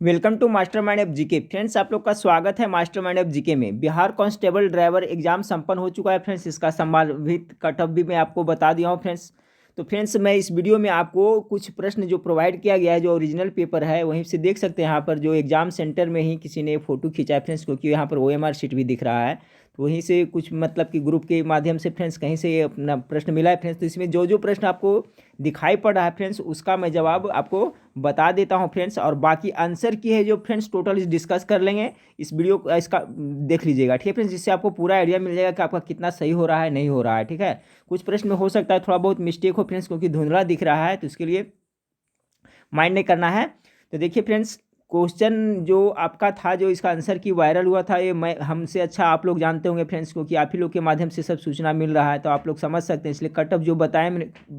Welcome to mastermind of GK. Friends, आप लोग का स्वागत है मास्टरमाइंड ऑफ जीके में। बिहार कांस्टेबल ड्राइवर एग्जाम संपन्न हो चुका है फ्रेंड्स। इसका संभावित कट ऑफ भी मैं आपको बता दिया हूँ फ्रेंड्स। तो फ्रेंड्स, मैं इस वीडियो में आपको कुछ प्रश्न जो प्रोवाइड किया गया है, जो ओरिजिनल पेपर है, वहीं से देख सकते हैं। यहाँ पर जो एग्जाम सेंटर में ही किसी ने फोटो खींचा है फ्रेंड्स, क्योंकि यहाँ पर OMR शीट भी दिख रहा है। तो वहीं से कुछ मतलब कि ग्रुप के माध्यम से फ्रेंड्स कहीं से ये अपना प्रश्न मिला है फ्रेंड्स। तो इसमें जो जो प्रश्न आपको दिखाई पड़ रहा है फ्रेंड्स, उसका मैं जवाब आपको बता देता हूं फ्रेंड्स। और बाकी आंसर की है जो फ्रेंड्स टोटल इस डिस्कस कर लेंगे इस वीडियो इसका देख लीजिएगा, ठीक है फ्रेंड्स। जिससे आपको पूरा आइडिया मिल जाएगा कि आपका कितना सही हो रहा है, नहीं हो रहा है, ठीक है। कुछ प्रश्न में हो सकता है थोड़ा बहुत मिस्टेक हो फ्रेंड्स, क्योंकि धुंधला दिख रहा है, तो इसके लिए माइंड नहीं करना है। तो देखिए फ्रेंड्स, क्वेश्चन जो आपका था, जो इसका आंसर की वायरल हुआ था, ये मैं हमसे अच्छा आप लोग जानते होंगे फ्रेंड्स, क्योंकि आप ही लोग के माध्यम से सब सूचना मिल रहा है, तो आप लोग समझ सकते हैं। इसलिए कट ऑफ जो बताए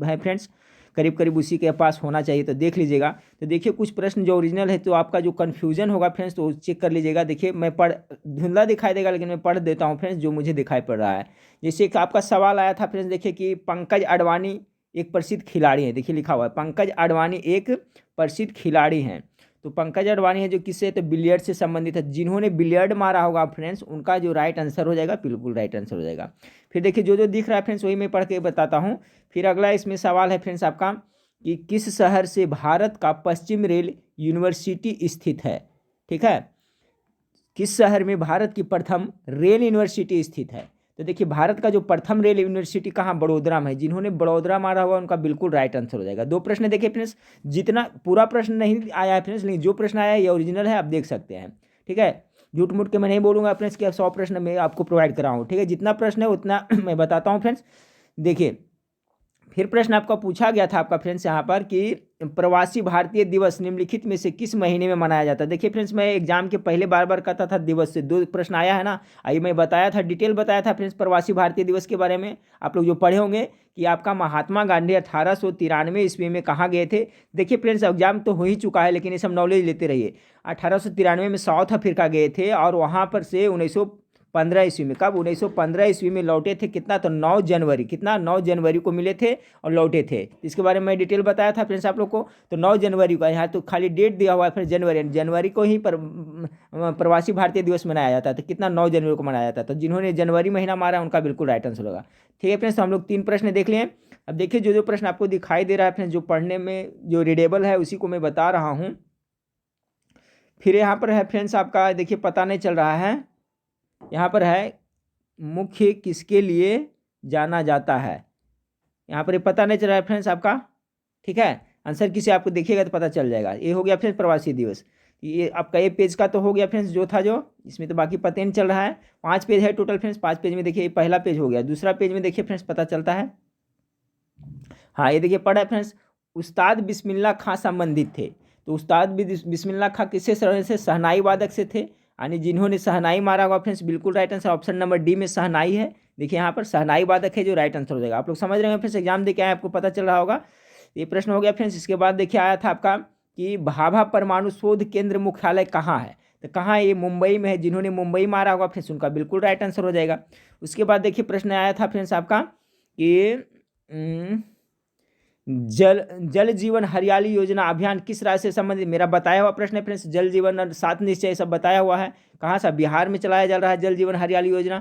है फ्रेंड्स, करीब करीब उसी के पास होना चाहिए। तो देख लीजिएगा। तो देखिए कुछ प्रश्न जो ओरिजिनल है, तो आपका जो कन्फ्यूजन होगा फ्रेंड्स, तो चेक कर लीजिएगा। देखिए मैं धुंधला दिखाई देगा, लेकिन मैं पढ़ देता हूँ फ्रेंड्स जो मुझे दिखाई पड़ रहा है। जैसे कि आपका सवाल आया था फ्रेंड्स, देखिए कि पंकज अडवाणी एक प्रसिद्ध खिलाड़ी है। देखिए लिखा हुआ है पंकज अडवाणी एक प्रसिद्ध खिलाड़ी हैं। तो पंकज अडवाणी है जो किससे, तो बिलियर्ड से संबंधित है। जिन्होंने बिलियर्ड मारा होगा फ्रेंड्स, उनका जो राइट आंसर हो जाएगा, बिल्कुल राइट आंसर हो जाएगा। फिर देखिए जो जो दिख रहा है फ्रेंड्स, वही मैं पढ़ के बताता हूँ। फिर अगला इसमें सवाल है फ्रेंड्स आपका कि किस शहर से भारत का पश्चिम रेल यूनिवर्सिटी स्थित है, ठीक है। किस शहर में भारत की प्रथम रेल यूनिवर्सिटी स्थित है। तो देखिए भारत का जो प्रथम रेल यूनिवर्सिटी कहाँ, बड़ोदरा में है। जिन्होंने बड़ोदरा मारा हुआ उनका बिल्कुल राइट आंसर हो जाएगा। दो प्रश्न देखिए फ्रेंड्स, जितना पूरा प्रश्न नहीं आया है फ्रेंड्स, लेकिन जो प्रश्न आया है ये ओरिजिनल है, आप देख सकते हैं, ठीक है। झूठ मूठ के मैं नहीं बोलूँगा फ्रेंड्स कि 100 प्रश्न मैं आपको प्रोवाइड कराऊँ, ठीक है। जितना प्रश्न है उतना मैं बताता हूँ फ्रेंड्स। देखिए फिर प्रश्न आपका पूछा गया था आपका फ्रेंड्स यहाँ पर कि प्रवासी भारतीय दिवस निम्नलिखित में से किस महीने में मनाया जाता है। देखिए फ्रेंड्स, मैं एग्जाम के पहले बार बार कहता था दिवस से दो प्रश्न आया है ना। आइए मैं बताया था, डिटेल बताया था फ्रेंड्स प्रवासी भारतीय दिवस के बारे में। आप लोग जो पढ़े होंगे कि आपका महात्मा गांधी 1893 ईस्वी में कहाँ गए थे। देखिए फ्रेंड्स, एग्जाम तो हो ही चुका है, लेकिन ये सब नॉलेज लेते रहिए। 1893 में साउथ अफ्रीका गए थे, और वहाँ पर से 1915 ईस्वी में, कब 1915 ईस्वी में लौटे थे। कितना, तो 9 जनवरी, कितना 9 जनवरी को मिले थे और लौटे थे। इसके बारे में मैं डिटेल बताया था फ्रेंड्स आप लोग को। तो 9 जनवरी को, यहाँ तो खाली डेट दिया हुआ है फिर जनवरी को ही प्रवासी भारतीय दिवस मनाया जाता है। तो कितना, 9 जनवरी को मनाया जाता है। तो जिन्होंने जनवरी महीना मारा उनका बिल्कुल राइट आंसर होगा, ठीक है फ्रेंड्स। तो हम लोग 3 प्रश्न देख लिए। अब देखिए जो जो प्रश्न आपको दिखाई दे रहा है फ्रेंड्स, जो पढ़ने में जो रीडेबल है उसी को मैं बता रहा हूँ। फिर यहाँ पर है फ्रेंड्स आपका, देखिए पता नहीं चल रहा है, यहाँ पर है मुख्य किसके लिए जाना जाता है। यहाँ पर ये पता नहीं चल रहा है फ्रेंड्स आपका, ठीक है। आंसर किसे आपको देखिएगा तो पता चल जाएगा। ये हो गया फ्रेंड्स प्रवासी दिवस। ये आपका ये पेज का तो हो गया फ्रेंड्स, जो था जो इसमें तो बाकी पता नहीं चल रहा है। 5 पेज है टोटल फ्रेंड्स। 5 पेज में देखिए ये पहला पेज हो गया। दूसरा पेज में देखिए फ्रेंड्स पता चलता है, हाँ ये देखिए पढ़ा है फ्रेंड्स, उस्ताद बिस्मिल्लाह खां संबंधित थे। तो उस्ताद बिस्मिल्लाह खां किससे से, शहनाई वादक से थे। यानी जिन्होंने शहनाई मारा होगा फ्रेंड्स, बिल्कुल right answer option number D में शहनाई है। देखिए यहाँ पर शहनाई वादक है जो राइट आंसर हो जाएगा। आप लोग समझ रहे हैं फ्रेंड्स, एग्जाम दे के आए आपको पता चल रहा होगा। ये प्रश्न हो गया फ्रेंड्स। इसके बाद देखिए आया था आपका कि भाभा परमाणु शोध केंद्र मुख्यालय कहाँ है। तो कहाँ है, ये मुंबई में है। जिन्होंने मुंबई मारा होगा फ्रेंड्स उनका बिल्कुल राइट आंसर हो जाएगा। उसके बाद देखिए प्रश्न आया था फ्रेंड्स आपका कि जल जीवन हरियाली योजना अभियान किस राज्य से संबंधित। मेरा बताया हुआ प्रश्न है फ्रेंड्स, जल जीवन और 7 निश्चय सब बताया हुआ है। कहाँ सा, बिहार में चलाया जा रहा है जल जीवन हरियाली योजना।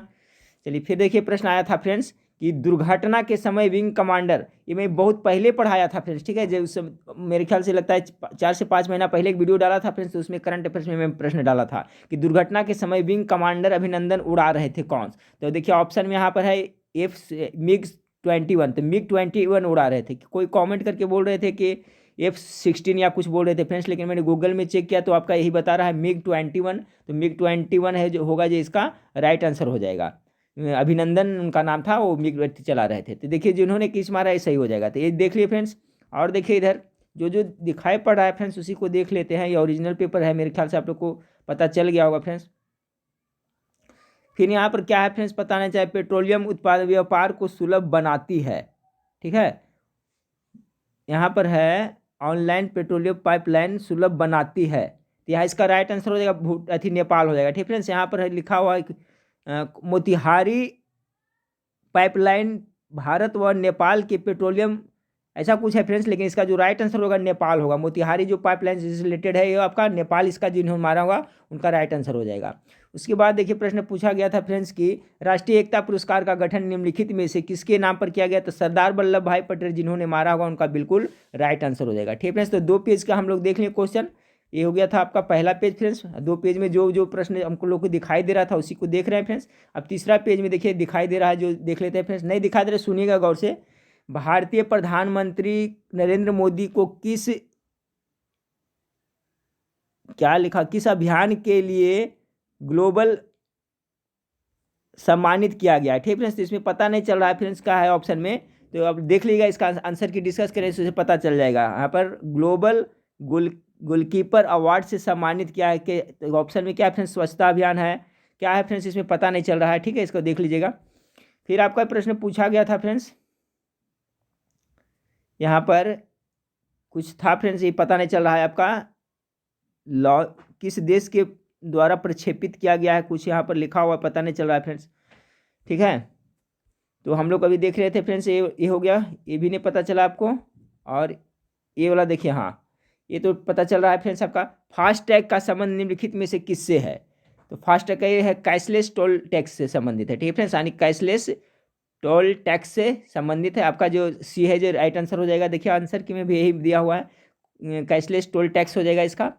चलिए फिर देखिए प्रश्न आया था फ्रेंड्स कि दुर्घटना के समय विंग कमांडर, ये मैं बहुत पहले पढ़ाया था फ्रेंड्स, ठीक है। जो उस मेरे ख्याल से लगता है 4 से 5 महीना पहले एक वीडियो डाला था फ्रेंड्स, तो उसमें करंट अफेयर्स में मैं प्रश्न डाला था कि दुर्घटना के समय विंग कमांडर अभिनंदन उड़ा रहे थे कौन। तो देखिए ऑप्शन में यहाँ पर है MiG-21। तो MiG-21 उड़ा रहे थे। कोई कमेंट करके बोल रहे थे कि F-16 या कुछ बोल रहे थे फ्रेंड्स, लेकिन मैंने गूगल में चेक किया तो आपका यही बता रहा है MiG-21। तो MiG-21 है जो होगा, जो इसका राइट आंसर हो जाएगा। अभिनंदन उनका नाम था, वो MiG चला रहे थे। तो देखिए जिन्होंने किस मारा ये सही हो जाएगा। तो ये देख लिए फ्रेंड्स। और देखिए इधर जो जो दिखाई पड़ रहा है फ्रेंड्स उसी को देख लेते हैं। ये ओरिजिनल पेपर है, मेरे ख्याल से आप लोग को पता चल गया होगा फ्रेंड्स। फिर यहाँ पर क्या है फ्रेंड्स, बताना चाहे पेट्रोलियम उत्पाद व्यापार को सुलभ बनाती है, ठीक है। यहाँ पर है ऑनलाइन पेट्रोलियम पाइपलाइन सुलभ बनाती है। तो यहाँ इसका राइट आंसर हो जाएगा नेपाल हो जाएगा, ठीक फ्रेंड्स। यहाँ पर है लिखा हुआ है मोतिहारी पाइपलाइन भारत व नेपाल के पेट्रोलियम ऐसा कुछ है फ्रेंड्स, लेकिन इसका जो राइट आंसर होगा नेपाल होगा। मोतिहारी जो पाइपलाइन से रिलेटेड है ये आपका नेपाल, इसका जिन्होंने मारा होगा उनका राइट आंसर हो जाएगा। उसके बाद देखिए प्रश्न पूछा गया था फ्रेंड्स कि राष्ट्रीय एकता पुरस्कार का गठन निम्नलिखित में से किसके नाम पर किया गया? तो सरदार वल्लभ भाई पटेल जिन्होंने मारा होगा उनका बिल्कुल राइट आंसर हो जाएगा। ठीक फ्रेंड्स, तो 2 पेज का हम लोग देख लें क्वेश्चन। ये हो गया था आपका पहला पेज फ्रेंड्स। 2 पेज में जो जो प्रश्न हमको लोग को दिखाई दे रहा था उसी को देख रहे हैं फ्रेंड्स। अब तीसरा पेज में देखिए दिखाई दे रहा है, जो देख लेते हैं फ्रेंड्स। नहीं दिखाई दे रहा सुनिएगा गौर से। भारतीय प्रधानमंत्री नरेंद्र मोदी को क्या लिखा, किस अभियान के लिए ग्लोबल सम्मानित किया गया है? ठीक फ्रेंड्स, तो इसमें पता नहीं चल रहा है फ्रेंड्स क्या है ऑप्शन में, तो अब देख लीजिएगा, इसका आंसर की डिस्कस करें तो उसे पता चल जाएगा। यहाँ पर ग्लोबल गोलकीपर अवार्ड से सम्मानित किया है कि, तो ऑप्शन में क्या है फ्रेंड्स? स्वच्छता अभियान है। क्या है फ्रेंड्स इसमें पता नहीं चल रहा है। ठीक है, इसको देख लीजिएगा। फिर आपका प्रश्न पूछा गया था फ्रेंड्स, यहाँ पर कुछ था फ्रेंड्स, ये पता नहीं चल रहा है आपका लॉ किस देश के द्वारा प्रक्षेपित किया गया है, कुछ यहाँ पर लिखा हुआ पता नहीं चल रहा है फ्रेंड्स। ठीक है, तो हम लोग अभी देख रहे थे फ्रेंड्स, ये हो गया, ये भी नहीं पता चला आपको। और ये वाला देखिए, हाँ ये तो पता चल रहा है फ्रेंड्स आपका। फास्ट टैग का संबंध निम्नलिखित में से किससे है? तो फास्ट टैग का ये है कैशलेस टोल टैक्स से संबंधित है। ठीक है फ्रेंड्स, यानी कैशलेस टोल टैक्स से संबंधित है। आपका जो सी है जो राइट आंसर हो जाएगा। देखिए आंसर की में भी यही दिया हुआ है, कैशलेस टोल टैक्स हो जाएगा इसका।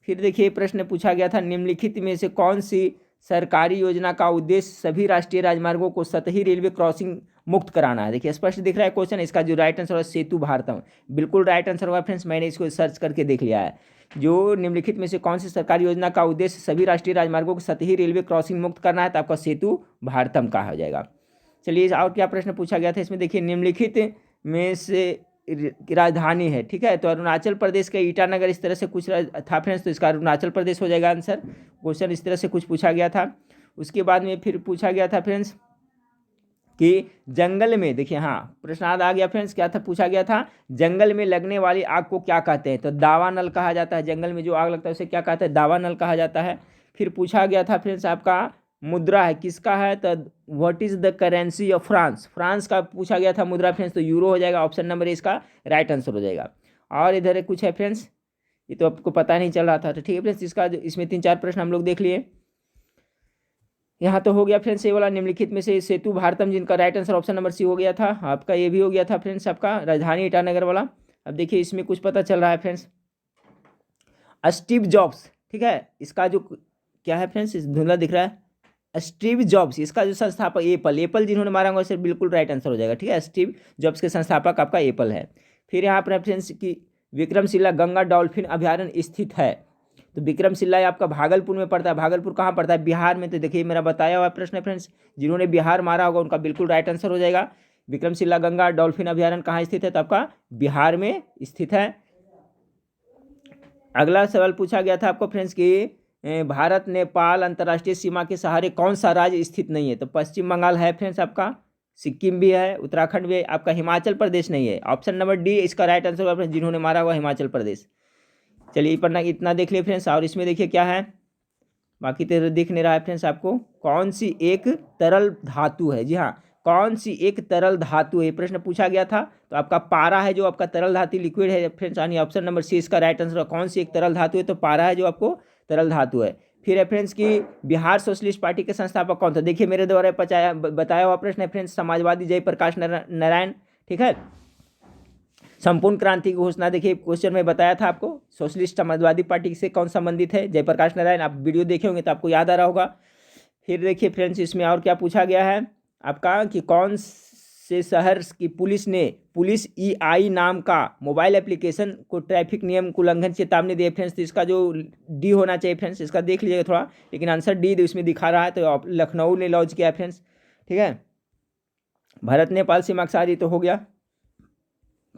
फिर देखिए प्रश्न पूछा गया था, निम्नलिखित में से कौन सी सरकारी योजना का उद्देश्य सभी राष्ट्रीय राजमार्गों को सतही रेलवे क्रॉसिंग मुक्त कराना है? देखिए स्पष्ट दिख रहा है क्वेश्चन। इसका जो राइट आंसर होगा सेतु भारतम, बिल्कुल राइट आंसर होगा फ्रेंड्स। मैंने इसको सर्च करके देख लिया है। जो निम्नलिखित में से कौन सी सरकारी योजना का उद्देश्य सभी राष्ट्रीय राजमार्गों को सतही रेलवे क्रॉसिंग मुक्त करना है? तो आपका सेतु भारतम का हो जाएगा। चलिए और क्या प्रश्न पूछा गया था इसमें, देखिए निम्नलिखित में से राजधानी है। ठीक है, तो अरुणाचल प्रदेश का ईटानगर इस तरह से कुछ था फ्रेंड्स, तो इसका अरुणाचल प्रदेश हो जाएगा आंसर। क्वेश्चन इस तरह से कुछ पूछा गया था। उसके बाद में फिर पूछा गया था फ्रेंड्स कि जंगल में, देखिए हाँ प्रश्नार्थ आ गया फ्रेंड्स, क्या था पूछा गया था, जंगल में लगने वाली आग को क्या कहते हैं? तो दावा नल कहा जाता है। जंगल में जो आग लगता है उसे क्या कहते हैं? दावा नल कहा जाता है। फिर पूछा गया था फ्रेंड्स आपका मुद्रा है किसका है? तो what is the currency of France, France का पूछा गया था मुद्रा फ्रेंड्स, तो यूरो हो जाएगा। ऑप्शन नंबर इसका राइट आंसर हो जाएगा। और इधर कुछ है फ्रेंड्स, ये तो आपको पता नहीं चल रहा था, तो ठीक है फ्रेंड्स, इसका इसमें 3-4 प्रश्न हम लोग देख लिए। यहाँ तो हो गया फ्रेंड्स ये वाला, निम्नलिखित में से सेतु भारतम जिनका right answer option number C हो गया था। आपका ये भी हो गया था फ्रेंड्स आपका राजधानी ईटानगर वाला। अब देखिए इसमें कुछ पता चल रहा है फ्रेंड्स, स्टीव जॉब्स, ठीक है, इसका जो क्या है फ्रेंड्स, इस धुंधला दिख रहा है, स्टीव जॉब्स इसका जो संस्थापक एप्पल जिन्होंने मारा होगा सिर्फ बिल्कुल राइट आंसर हो जाएगा। ठीक है, स्टीव जॉब्स के संस्थापक आपका एप्पल है। फिर यहाँ पर फ्रेंड्स की विक्रमशिला गंगा डॉल्फिन अभ्यारण्य स्थित है। तो विक्रमशिला आपका भागलपुर में पड़ता है। भागलपुर कहाँ पड़ता है? बिहार में। तो देखिए मेरा बताया हुआ प्रश्न है फ्रेंड्स, जिन्होंने बिहार मारा होगा उनका बिल्कुल राइट आंसर हो जाएगा। विक्रमशिला गंगा डॉल्फिन अभ्यारण्य कहाँ स्थित है? तो आपका बिहार में स्थित है। अगला सवाल पूछा गया था आपको फ्रेंड्स कि भारत नेपाल अंतर्राष्ट्रीय सीमा के सहारे कौन सा राज्य स्थित नहीं है? तो पश्चिम बंगाल है फ्रेंड्स आपका, सिक्किम भी है, उत्तराखंड भी है, आपका हिमाचल प्रदेश नहीं है। ऑप्शन नंबर डी इसका राइट आंसर होगा फ्रेंड्स, जिन्होंने मारा हुआ हिमाचल प्रदेश। चलिए पढ़ना इतना देख लिए फ्रेंड्स। और इसमें देखिए क्या है, बाकी तो दिख नहीं रहा है फ्रेंड्स आपको, कौन सी एक तरल धातु है? जी हाँ, कौन सी एक तरल धातु है, प्रश्न पूछा गया था। तो आपका पारा है जो आपका तरल धातु लिक्विड है फ्रेंड्स, यानी ऑप्शन नंबर सी इसका राइट आंसर। कौन सी एक तरल धातु है? तो पारा है जो आपको तरल धातु है। फिर है फ्रेंड्स की बिहार सोशलिस्ट पार्टी के संस्थापक कौन था? देखिए मेरे द्वारा बताया हुआ प्रश्न है फ्रेंड्स, समाजवादी जयप्रकाश नारायण। ठीक है, संपूर्ण क्रांति की घोषणा देखिए क्वेश्चन में बताया था आपको, सोशलिस्ट समाजवादी पार्टी से कौन संबंधित है? जयप्रकाश नारायण। आप वीडियो देखे होंगे तो आपको याद आ रहा होगा। फिर देखिए फ्रेंड्स इसमें और क्या पूछा गया है आपका कि कौन से शहर की पुलिस ने पुलिस EI नाम का मोबाइल एप्लीकेशन को ट्रैफिक नियम को उल्लंघन चेतावनी दी फ्रेंड्स। तो इसका जो डी होना चाहिए फ्रेंड्स, इसका देख लीजिएगा थोड़ा, लेकिन आंसर डी इसमें दिखा रहा है, तो लखनऊ ने लॉन्च किया फ्रेंड्स। ठीक है, भारत नेपाल सीमा सारी तो हो गया।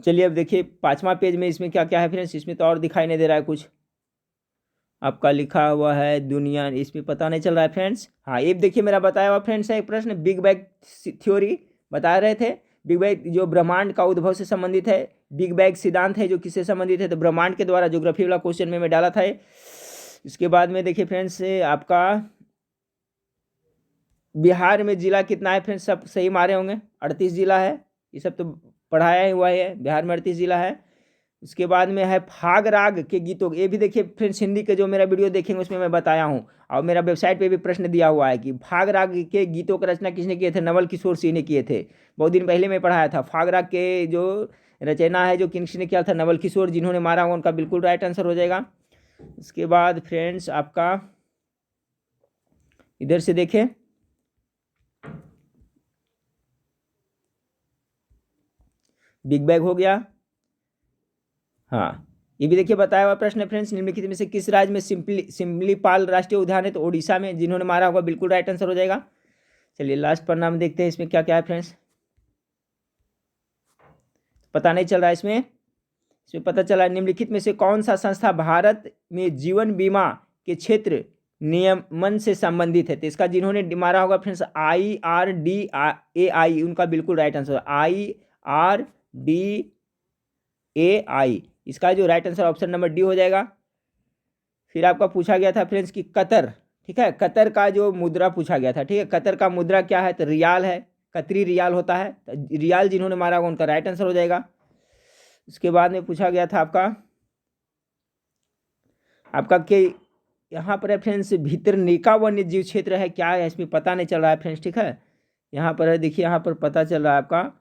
चलिए अब देखिए 5वां पेज में इसमें क्या क्या है फ्रेंड्स, इसमें तो और दिखाई नहीं दे रहा है कुछ, आपका लिखा हुआ है दुनिया, इसमें पता नहीं चल रहा है फ्रेंड्स। हाँ ये देखिए मेरा बताया हुआ फ्रेंड्स है एक प्रश्न, बिग बैंग थ्योरी बता रहे थे। बिग बैंग जो ब्रह्मांड का उद्भव से संबंधित है, बिग बैंग सिद्धांत है जो किससे संबंधित है? तो ब्रह्मांड के द्वारा। ज्योग्राफी वाला क्वेश्चन में मैं डाला था। इसके बाद में देखिए फ्रेंड्स आपका बिहार में जिला कितना है फ्रेंड्स, सब सही मारे होंगे, 38 जिला है। ये सब तो पढ़ाया हुआ है, बिहार में 38 जिला है। उसके बाद में है फाग राग के गीतों, ये भी देखिए फ्रेंड्स हिंदी के जो मेरा वीडियो देखेंगे उसमें मैं बताया हूँ, और मेरा वेबसाइट पे भी प्रश्न दिया हुआ है कि फाग राग के गीतों का रचना किसने किए थे, नवल किशोर सिंह ने किए थे। बहुत दिन पहले मैं पढ़ाया था। फाग राग के जो रचना है जो किसने किया था, नवल किशोर, जिन्होंने मारा हुआ उनका बिल्कुल राइट आंसर हो जाएगा। उसके बाद फ्रेंड्स आपका इधर से देखें, बिग बैग हो गया। हाँ, ये भी देखिए बताया हुआ प्रश्न है फ्रेंड्स, निम्नलिखित में से किस राज्य में सिमलीपाल राष्ट्रीय उद्यान है, तो ओडिशा में, जिन्होंने मारा होगा बिल्कुल राइट आंसर हो जाएगा। चलिए लास्ट पन्ना में देखते हैं इसमें क्या क्या है फ्रेंड्स, पता नहीं चल रहा है इसमें पता चला निम्नलिखित में से कौन सा संस्था भारत में जीवन बीमा के क्षेत्र नियमन से संबंधित है, तो इसका जिन्होंने मारा होगा फ्रेंड्स IRDAI, उनका बिल्कुल राइट आंसर IRDAI, इसका जो right answer option number D हो जाएगा। फिर आपका पूछा गया था फ्रेंड्स कि कतर, ठीक है, कतर का जो मुद्रा पूछा गया था, ठीक है, कतर का मुद्रा क्या है, तो रियाल है, कतरी रियाल होता है, तो रियाल जिन्होंने मारा होगा उनका राइट आंसर हो जाएगा। उसके बाद में पूछा गया था आपका कि यहाँ पर है फ्रेंड्स भितरनीका वन्य जीव क्षेत्र है, क्या है इसमें पता नहीं चल रहा है फ्रेंड्स, ठीक है, यहाँ पर है, देखिए यहाँ पर पता चल रहा है आपका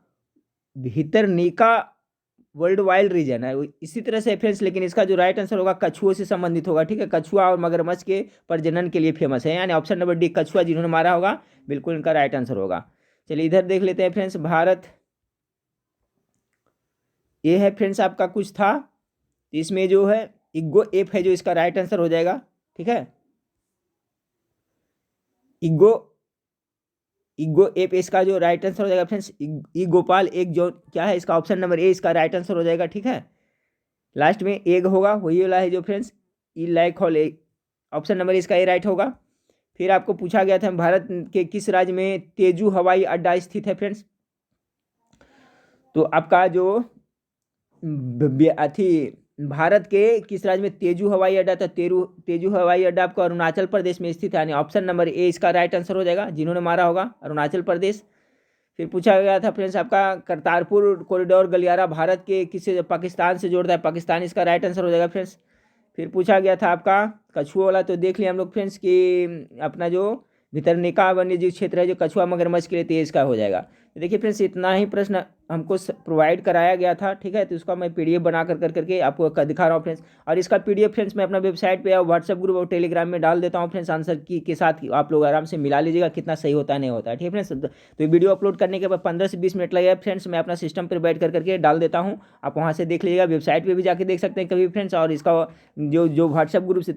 भितरनीका वर्ल्ड वाइल्ड रीजन है, इसी तरह से फ्रेंड्स, लेकिन इसका जो राइट आंसर होगा कछुओं से संबंधित होगा, ठीक है, कछुआ और मगरमच्छ के प्रजनन के लिए फेमस है, यानी ऑप्शन नंबर डी कछुआ, जिन्होंने मारा होगा बिल्कुल इनका राइट आंसर होगा। चलिए इधर देख लेते हैं फ्रेंड्स, भारत ये है फ्रेंड्स आपका कुछ था, इसमें जो है इग्गो एप है जो इसका राइट आंसर हो जाएगा, ठीक है, इग्गो एप इसका जो राइट आंसर हो जाएगा फ्रेंड्स, ई गोपाल एक जो क्या है, इसका ऑप्शन नंबर ए इसका राइट आंसर हो जाएगा, ठीक है, लास्ट में एग होगा वही वाला है जो फ्रेंड्स ई लाइक हॉल, ऑप्शन नंबर इसका ए राइट होगा। फिर आपको पूछा गया था भारत के किस राज्य में तेजू हवाई अड्डा स्थित है फ्रेंड्स, तो आपका जो अथी भारत के किस राज्य में तेजू हवाई अड्डा था, तेजू हवाई अड्डा आपको अरुणाचल प्रदेश में स्थित है, यानी ऑप्शन नंबर ए इसका राइट आंसर हो जाएगा, जिन्होंने मारा होगा अरुणाचल प्रदेश। फिर पूछा गया था फ्रेंड्स आपका करतारपुर कॉरिडोर गलियारा भारत के किसी पाकिस्तान से जोड़ता है, पाकिस्तान इसका राइट आंसर हो जाएगा फ्रेंड्स। फिर पूछा गया था आपका कछुआ वाला, तो देख लिया हम लोग फ्रेंड्स कि अपना जो भितरनीका वन्य जीव क्षेत्र है जो कछुआ मगरमच्छ के लिए तेज का हो जाएगा। तो देखिए फ्रेंड्स इतना ही प्रश्न हमको प्रोवाइड कराया गया था, ठीक है, तो उसका मैं पीडीएफ बना करके आपको दिखा रहा हूँ फ्रेंड्स, और इसका पीडीएफ फ्रेंड्स मैं अपना वेबसाइट पे या व्हाट्सएप ग्रुप और टेलीग्राम में डाल देता हूँ फ्रेंड्स, आंसर की के साथ आप लोग आराम से मिला लीजिएगा कितना सही होता है नहीं होता है, ठीक है फ्रेंड्स। तो ये वीडियो अपलोड करने के बाद 15 से 20 मिनट लगेगा फ्रेंड्स, मैं अपना सिस्टम पर बैठ करके डाल देता हूँ, आप वहाँ से देख लीजिएगा, वेबसाइट पर भी जाके देख सकते हैं कभी फ्रेंड्स, और इसका जो व्हाट्सएप ग्रुप से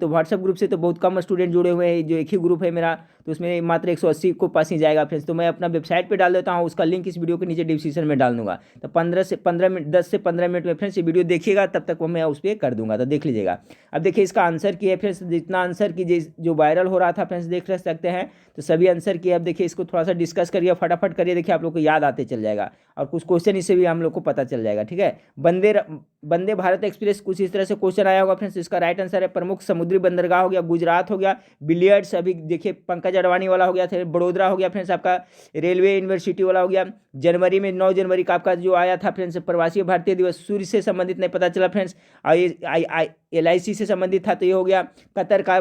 तो बहुत कम स्टूडेंट जुड़े हुए हैं, जो एक ही ग्रुप है मेरा, तो उसमें मात्र 180 को पास ही जाएगा फ्रेंड्स, तो मैं अपना वेबसाइट पे डाल देता हूँ, उसका लिंक इस वीडियो के नीचे डिस्क्रिप्शन में डाल दूंगा। तो 10 से 15 मिनट में फ्रेंड्स ये वीडियो देखिएगा, तब तक वो मैं उस पर कर दूंगा, तो देख लीजिएगा। अब देखिए इसका आंसर की है फ्रेंड्स, जितना आंसर की जो वायरल हो रहा था फ्रेंड्स देख सकते हैं, तो सभी आंसर की अब देखिए इसको थोड़ा सा डिस्कस करिए, फटाफट करिए, देखिए आप लोग को याद आते चल जाएगा, और कुछ क्वेश्चन इससे भी हम लोग को पता चल जाएगा, ठीक है। वंदे भारत एक्सप्रेस कुछ इस तरह से क्वेश्चन आया होगा फ्रेंड्स, इसका राइट आंसर है प्रमुख समुद्री बंदरगाह हो गया गुजरात हो गया, बिलियर्ड्स अभी देखिए पंकज अडवाणी वाला हो गया था, बड़ोदरा हो गया फ्रेंड्स आपका, रेलवे यूनिवर्सिटी वाला हो गया, जनवरी में 9 जनवरी का आपका जो आया था फ्रेंड्स प्रवासी भारतीय दिवस, सूर्य से संबंधित नहीं पता चला फ्रेंड्स, LIC से संबंधित था तो ये हो गया, कतर का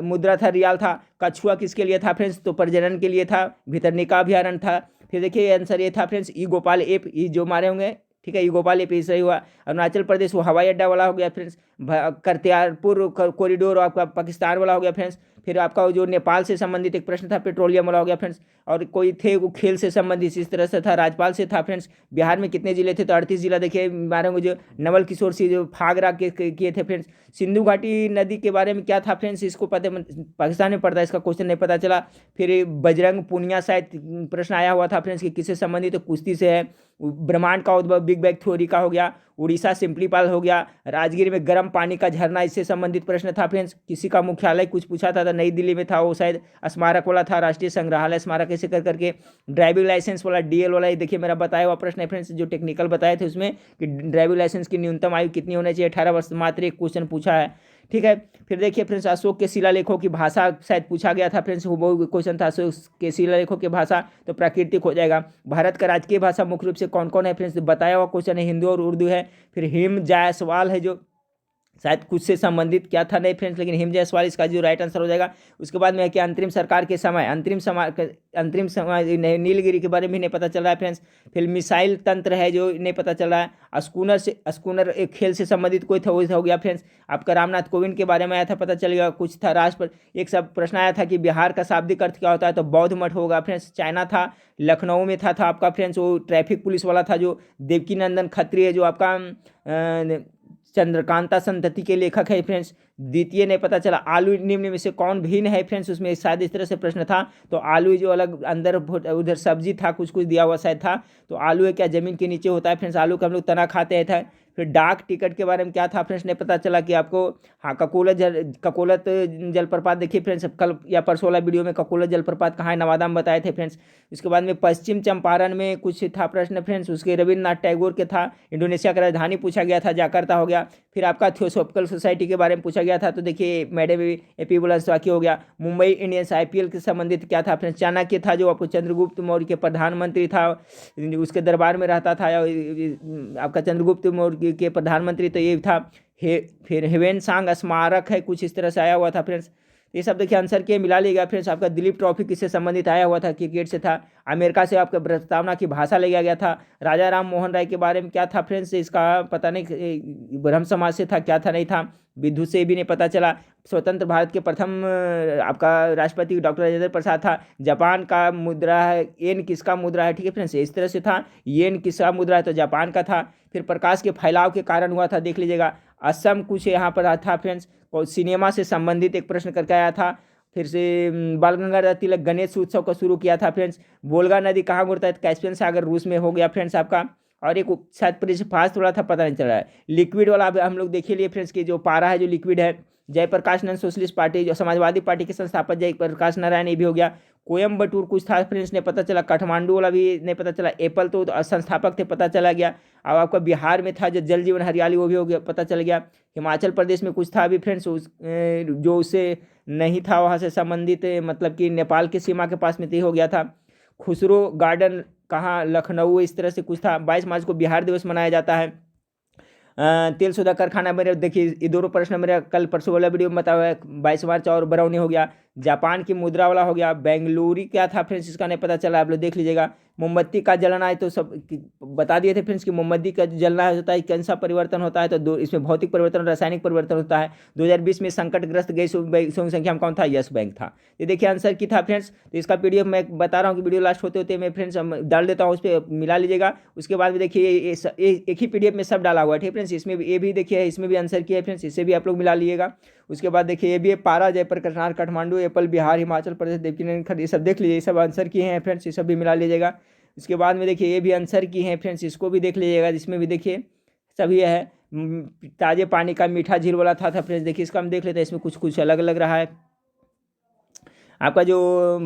मुद्रा था रियाल था, कछुआ किसके लिए था फ्रेंड्स, तो प्रजनन के लिए था, भितरनीका अभ्यारण्य था। फिर देखिए आंसर ये था फ्रेंड्स ई गोपाल एप, ई जो मारे होंगे, ठीक है, ई गोपाल एप सही हुआ। अरुणाचल प्रदेश वो हवाई अड्डा वाला हो गया फ्रेंड्स, करतारपुर कॉरिडोर आपका पाकिस्तान वाला हो गया फ्रेंड्स। फिर आपका जो नेपाल से संबंधित एक प्रश्न था पेट्रोलियम वाला हो गया फ्रेंड्स, और कोई थे वो खेल से संबंधित इस तरह से था, राज्यपाल से था फ्रेंड्स। बिहार में कितने जिले थे, तो 38 जिला देखिए बारे में जो नवल किशोर सिंह जो फागरा किए थे फ्रेंड्स। सिंधु घाटी नदी के बारे में क्या था फ्रेंड्स, इसको पता पाकिस्तान में पड़ता है, इसका क्वेश्चन नहीं पता चला। फिर बजरंग पूनिया शायद प्रश्न आया हुआ था फ्रेंड्स कि किससे संबंधित, तो कुश्ती से है। ब्रह्मांड का उद्भव बिग बैंग थ्योरी का हो गया, उड़ीसा सिंपलीपाल हो गया, राजगीर में गर्म पानी का झरना इससे संबंधित प्रश्न था फ्रेंड्स। किसी का मुख्यालय कुछ पूछा था नई दिल्ली में था, वो शायद स्मारक वाला था, राष्ट्रीय संग्रहालय स्मारक ऐसे करके। ड्राइविंग लाइसेंस वाला DL वाला, ये देखिए मेरा बताया हुआ प्रश्न है फ्रेंड्स, जो टेक्निकल बताए थे उसमें कि ड्राइविंग लाइसेंस की न्यूनतम आयु कितनी होनी चाहिए, 18 वर्ष, मात्र एक क्वेश्चन पूछा है। ठीक है। फिर देखिए फ्रेंड्स, अशोक के शिलालेखों की भाषा शायद पूछा गया था फ्रेंड्स, वो क्वेश्चन था अशोक के शिलालेखों की भाषा, तो प्राकृतिक हो जाएगा। भारत का राजकीय भाषा मुख्य रूप से कौन कौन है फ्रेंड्स, बताया हुआ क्वेश्चन है, हिंदी और उर्दू है। फिर हिम जायसवाल है जो शायद कुछ से संबंधित क्या था नहीं फ्रेंड्स, लेकिन हिम जायसवाल इसका जो राइट आंसर हो जाएगा। उसके बाद में है कि अंतरिम सरकार के समय, अंतरिम समय नीलगिरी के बारे में नहीं पता चल रहा है फ्रेंड्स। फिर मिसाइल तंत्र है जो नहीं पता चल रहा है। स्कूनर एक खेल से संबंधित कोई था, वो हो गया फ्रेंड्स। आपका रामनाथ कोविंद के बारे में आया था, पता चल गया। कुछ था राष्ट्र एक सब प्रश्न आया था कि बिहार का शाब्दिक अर्थ क्या होता है, तो बौद्ध मठ होगा फ्रेंड्स। चाइना था, लखनऊ में था आपका फ्रेंड्स, वो ट्रैफिक पुलिस वाला था जो देवकी नंदन खत्री है, जो आपका चंद्रकांता संतति के लेखक है फ्रेंड्स। द्वितीय नहीं पता चला। आलू निम्न में से कौन भिन्न है फ्रेंड्स, उसमें शायद इस तरह से प्रश्न था, तो आलू जो अलग अंदर उधर सब्जी था, कुछ कुछ दिया हुआ शायद था, तो आलू है क्या जमीन के नीचे होता है फ्रेंड्स, आलू का हम लोग तना खाते हैं था। फिर डाक टिकट के बारे में क्या था फ्रेंड्स, नहीं पता चला कि आपको, हाँ ककोलत जलप्रपात देखिए फ्रेंड्स, कल या परसों वाला वीडियो में ककोलत जलप्रपात कहाँ है, नवादा में बताए थे फ्रेंड्स। उसके बाद में पश्चिम चंपारण में कुछ था प्रश्न फ्रेंड्स, उसके रविन्द्रनाथ टैगोर के था। इंडोनेशिया का राजधानी पूछा गया था, जाकर्ता हो गया। फिर आपका थियोसॉफिकल सोसाइटी के बारे में पूछा गया था, तो देखिए मैडम एपी बुलंसवाकी हो गया। मुंबई इंडियंस आईपीएल के संबंधित क्या था फ्रेंड्स, चाणक्य था जो आपको चंद्रगुप्त मौर्य के प्रधानमंत्री था, उसके दरबार में रहता था, आपका चंद्रगुप्त मौर्य के प्रधानमंत्री, तो ये था। फिर हेवेनसांग स्मारक है, कुछ इस तरह से आया हुआ था फ्रेंड्स। ये सब देखिए आंसर के मिला लिएगा फ्रेंड्स। आपका दिलीप ट्रॉफी किससे संबंधित आया हुआ था, क्रिकेट से था। अमेरिका से आपका प्रस्तावना की भाषा ले गया था। राजा राम मोहन राय के बारे में क्या था फ्रेंड्स, इसका पता नहीं, ब्रह्म समाज से था, क्या था नहीं था। विद्युत से भी नहीं पता चला। स्वतंत्र भारत के प्रथम आपका राष्ट्रपति डॉक्टर राजेंद्र प्रसाद था। जापान का मुद्रा है, येन किसका मुद्रा है, ठीक है फ्रेंड्स, इस तरह से था। येन किसका मुद्रा है, तो जापान का था। फिर प्रकाश के फैलाव के कारण हुआ था, देख लीजिएगा। असम कुछ यहाँ पर था फ्रेंड्स, और सिनेमा से संबंधित एक प्रश्न करके आया था। फिर से बाल गंगाधर तिलक गणेश उत्सव को शुरू किया था फ्रेंड्स। वोल्गा नदी कहाँ गुजरता है, कैस्पियन सागर रूस में हो गया फ्रेंड्स आपका। और एक शायद फास्ट थोड़ा था, पता नहीं चल रहा है। लिक्विड वाला हम लोग देख लिए फ्रेंड्स की जो पारा है, जो लिक्विड है। जयप्रकाश नंद सोशलिस्ट पार्टी, जो समाजवादी पार्टी के संस्थापक जयप्रकाश नारायण, ये भी हो गया। कोयम्बटूर कुछ था फ्रेंड्स, ने पता चला। काठमांडू वाला भी नहीं पता चला। एप्पल तो संस्थापक थे, पता चला गया। अब आपका बिहार में था जो जल जीवन हरियाली, वो भी हो गया, पता चल गया। हिमाचल प्रदेश में कुछ था अभी फ्रेंड्स, जो उससे नहीं था वहाँ से संबंधित, मतलब कि नेपाल की सीमा के पास में तो हो गया था। खुसरो गार्डन कहाँ, लखनऊ, इस तरह से कुछ था। 22 मार्च को बिहार दिवस मनाया जाता है। तेल सोधा कारखाना मेरे देखिए, ये दोनों प्रश्न मेरा कल परसों वाला वीडियो में बताया है। 22 मार्च और बरौनी हो गया। जापान की मुद्रा वाला हो गया। बेंगलुरु क्या था फ्रेंड्स, इसका नहीं पता चला, आप लोग देख लीजिएगा। मोमबत्ती का जलना है, तो सब बता दिए थे फ्रेंड्स कि मोमबत्ती का जलना होता है, कौन सा परिवर्तन होता है, तो इसमें भौतिक परिवर्तन, रासायनिक परिवर्तन होता है। 2020 में संकटग्रस्त गैस संख्या में कौन था, यस बैंक था। ये देखिए आंसर की था फ्रेंड्स। तो इसका पीडीएफ मैं बता रहा हूँ कि वीडियो लास्ट होते होते मैं फ्रेंड्स डाल देता हूँ, उस पर मिला लीजिएगा। उसके बाद में देखिए एक ही पीडीएफ में सब डाला हुआ है, ठीक है फ्रेंड्स। इसमें ये भी देखिए, इसमें भी आंसर किया है फ्रेंड्स, इसे भी आप लोग मिला लीजिएगा। उसके बाद देखिए ये भी है, पारा, जयप्रकाश, काठमांडू, एप्पल, बिहार, हिमाचल प्रदेश, देवकीनंदन, ये सब देख लीजिए, ये सब आंसर किए हैं फ्रेंड्स, ये सब भी मिला लीजिएगा। इसके बाद में देखिए ये भी आंसर किए हैं फ्रेंड्स, इसको भी देख लीजिएगा, जिसमें भी देखिए सभी है। ताजे पानी का मीठा झील वाला था फ्रेंड्स, देखिए इसका हम देख लेते हैं, इसमें कुछ कुछ अलग लग रहा है। आपका जो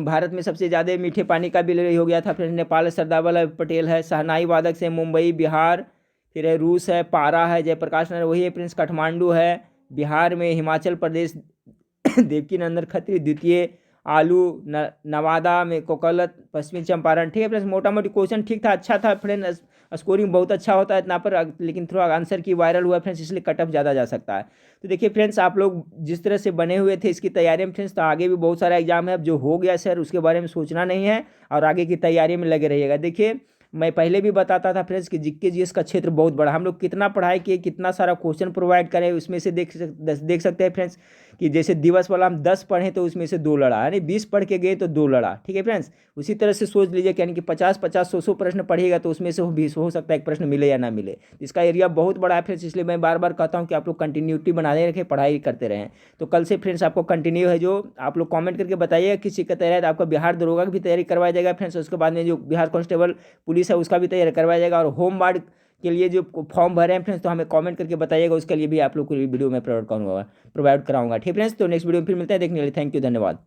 भारत में सबसे ज़्यादा मीठे पानी का बिल हो गया था फ्रेंड्स, नेपाल सरदार वल्लभ पटेल है। शहनाई वादक से मुंबई बिहार, फिर है रूस है, पारा है, जयप्रकाश नारायण वही है फ्रेंड्स, काठमांडू है बिहार में, हिमाचल प्रदेश देवकी नंदन खत्री द्वितीय, आलू नवादा में, कोकलत पश्चिमी चंपारण, ठीक है फ्रेंड्स। मोटा मोटी क्वेश्चन ठीक था, अच्छा था फ्रेंड्स, स्कोरिंग बहुत अच्छा होता है इतना पर, लेकिन थोड़ा आंसर की वायरल हुआ फ्रेंड्स, इसलिए कट ऑफ ज़्यादा जा सकता है। तो देखिए फ्रेंड्स, आप लोग जिस तरह से बने हुए थे इसकी तैयारी में फ्रेंड्स, तो आगे भी बहुत सारा एग्जाम है। अब जो हो गया सर उसके बारे में सोचना नहीं है, और आगे की तैयारी में लगे रहिएगा। देखिए मैं पहले भी बताता था फ्रेंड्स कि जीके जीएस का क्षेत्र बहुत बड़ा, हम लोग कितना पढ़ाई किए, कितना सारा क्वेश्चन प्रोवाइड करें, उसमें से देख सकते हैं फ्रेंड्स कि जैसे दिवस वाला हम 10 पढ़ें तो उसमें से 2 लड़ा, यानी 20 पढ़ के गए तो 2 लड़ा, ठीक है फ्रेंड्स। उसी तरह से सोच लीजिए यानी कि 50-50 100 प्रश्न पढ़िएगा तो उसमें से 20 हो सकता है एक प्रश्न मिले या ना मिले। इसका एरिया बहुत बड़ा है फ्रेंड्स, इसलिए मैं बार बार कहता हूँ कि आप लोग कंटिन्यूटी बनाए रखें, पढ़ाई करते रहें। तो कल से फ्रेंड्स आपको कंटिन्यू है, जो आप लोग कॉमेंट करके बताइएगा किसी का तैयारी, आपका बिहार दरोगा की भी तैयारी करवाया जाएगा फ्रेंड्स। उसके बाद में जो बिहार कांस्टेबल पुलिस है उसका भी तैयारी करवाया जाएगा, और होम गार्ड के लिए जो फॉर्म भरे हैं फ्रेंड्स, तो हमें कमेंट करके बताइएगा, उसके लिए भी आप लोग को वीडियो में प्रोवाइड कराऊंगा, ठीक है फ्रेंड्स। तो नेक्स्ट वीडियो में फिर मिलते हैं, देखने के लिए थैंक यू, धन्यवाद।